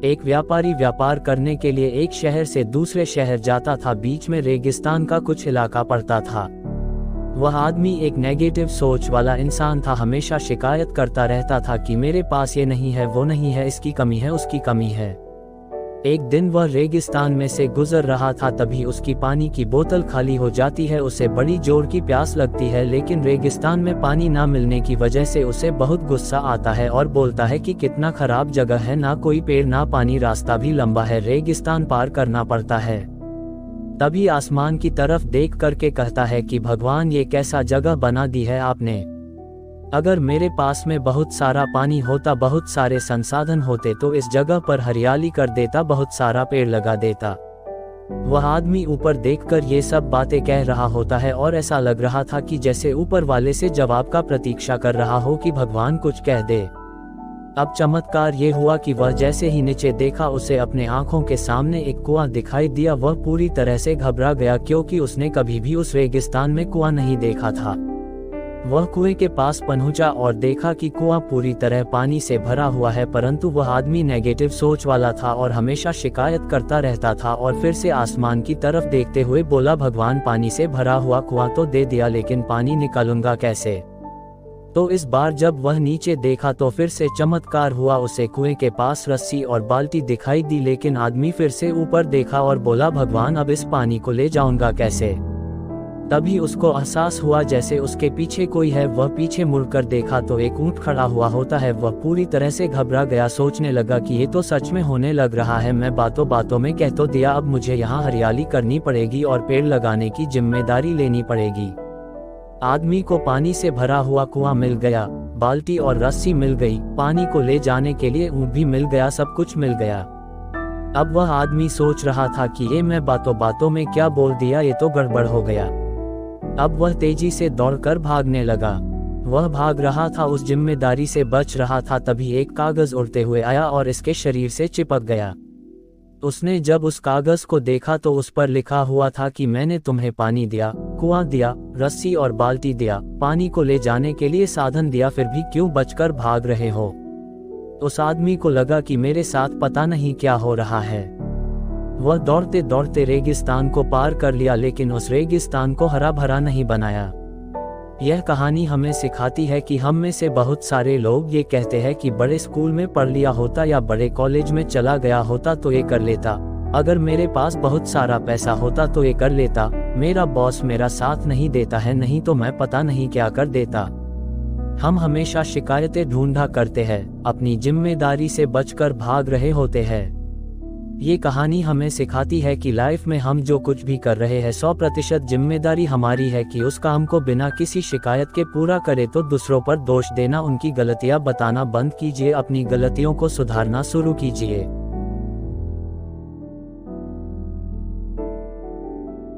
एक व्यापारी व्यापार करने के लिए एक शहर से दूसरे शहर जाता था। बीच में रेगिस्तान का कुछ इलाका पड़ता था। वह आदमी एक नेगेटिव सोच वाला इंसान था। हमेशा शिकायत करता रहता था कि मेरे पास ये नहीं है, वो नहीं है, इसकी कमी है, उसकी कमी है। एक दिन वह रेगिस्तान में से गुजर रहा था, तभी उसकी पानी की बोतल खाली हो जाती है। उसे बड़ी जोर की प्यास लगती है, लेकिन रेगिस्तान में पानी ना मिलने की वजह से उसे बहुत गुस्सा आता है और बोलता है कि कितना खराब जगह है, ना कोई पेड़ ना पानी, रास्ता भी लंबा है, रेगिस्तान पार करना पड़ता है। तभी आसमान की तरफ देख करके कहता है कि भगवान, ये कैसा जगह बना दी है आपने। अगर मेरे पास में बहुत सारा पानी होता, बहुत सारे संसाधन होते, तो इस जगह पर हरियाली कर देता, बहुत सारा पेड़ लगा देता। वह आदमी ऊपर देखकर ये सब बातें कह रहा होता है और ऐसा लग रहा था कि जैसे ऊपर वाले से जवाब का प्रतीक्षा कर रहा हो कि भगवान कुछ कह दे। अब चमत्कार ये हुआ कि वह जैसे ही नीचे देखा, उसे अपने आंखों के सामने एक कुआं दिखाई दिया। वह पूरी तरह से घबरा गया, क्योंकि उसने कभी भी उस रेगिस्तान में कुआं नहीं देखा था। वह कुएं के पास पहुंचा और देखा कि कुआं पूरी तरह पानी से भरा हुआ है, परंतु वह आदमी नेगेटिव सोच वाला था और हमेशा शिकायत करता रहता था। और फिर से आसमान की तरफ देखते हुए बोला, भगवान, पानी से भरा हुआ कुआं तो दे दिया, लेकिन पानी निकालूंगा कैसे। तो इस बार जब वह नीचे देखा तो फिर से चमत्कार हुआ। उसे कुएं के पास रस्सी और बाल्टी दिखाई दी, लेकिन आदमी फिर से ऊपर देखा और बोला, भगवान, अब इस पानी को ले जाऊंगा कैसे। तभी उसको एहसास हुआ जैसे उसके पीछे कोई है। वह पीछे मुड़कर देखा तो एक ऊंट खड़ा हुआ होता है। वह पूरी तरह से घबरा गया, सोचने लगा कि ये तो सच में होने लग रहा है। मैं बातों बातों में कह तो दिया, अब मुझे यहाँ हरियाली करनी पड़ेगी और पेड़ लगाने की जिम्मेदारी लेनी पड़ेगी। आदमी को पानी से भरा हुआ कुआं मिल गया, बाल्टी और रस्सी मिल गई, पानी को ले जाने के लिए ऊंट भी मिल गया, सब कुछ मिल गया। अब वह आदमी सोच रहा था कि ये मैं बातों बातों में क्या बोल दिया, ये तो गड़बड़ हो गया। अब वह तेजी से दौड़कर भागने लगा। वह भाग रहा था, उस जिम्मेदारी से बच रहा था। तभी एक कागज उड़ते हुए आया और इसके शरीर से चिपक गया। उसने जब उस कागज को देखा तो उस पर लिखा हुआ था कि मैंने तुम्हें पानी दिया, कुआं दिया, रस्सी और बाल्टी दिया, पानी को ले जाने के लिए साधन दिया, फिर भी क्यों बचकर भाग रहे हो। उस आदमी को लगा कि मेरे साथ पता नहीं क्या हो रहा है। वह दौड़ते दौड़ते रेगिस्तान को पार कर लिया, लेकिन उस रेगिस्तान को हरा भरा नहीं बनाया। यह कहानी हमें सिखाती है कि हम में से बहुत सारे लोग ये कहते हैं कि बड़े स्कूल में पढ़ लिया होता या बड़े कॉलेज में चला गया होता तो ये कर लेता, अगर मेरे पास बहुत सारा पैसा होता तो ये कर लेता, मेरा बॉस मेरा साथ नहीं देता है, नहीं तो मैं पता नहीं क्या कर देता। हम हमेशा शिकायतें ढूंढा करते हैं, अपनी जिम्मेदारी से बचकर भाग रहे होते हैं। ये कहानी हमें सिखाती है कि लाइफ में हम जो कुछ भी कर रहे हैं 100% जिम्मेदारी हमारी है कि उस काम को बिना किसी शिकायत के पूरा करें। तो दूसरों पर दोष देना, उनकी गलतियां बताना बंद कीजिए, अपनी गलतियों को सुधारना शुरू कीजिए।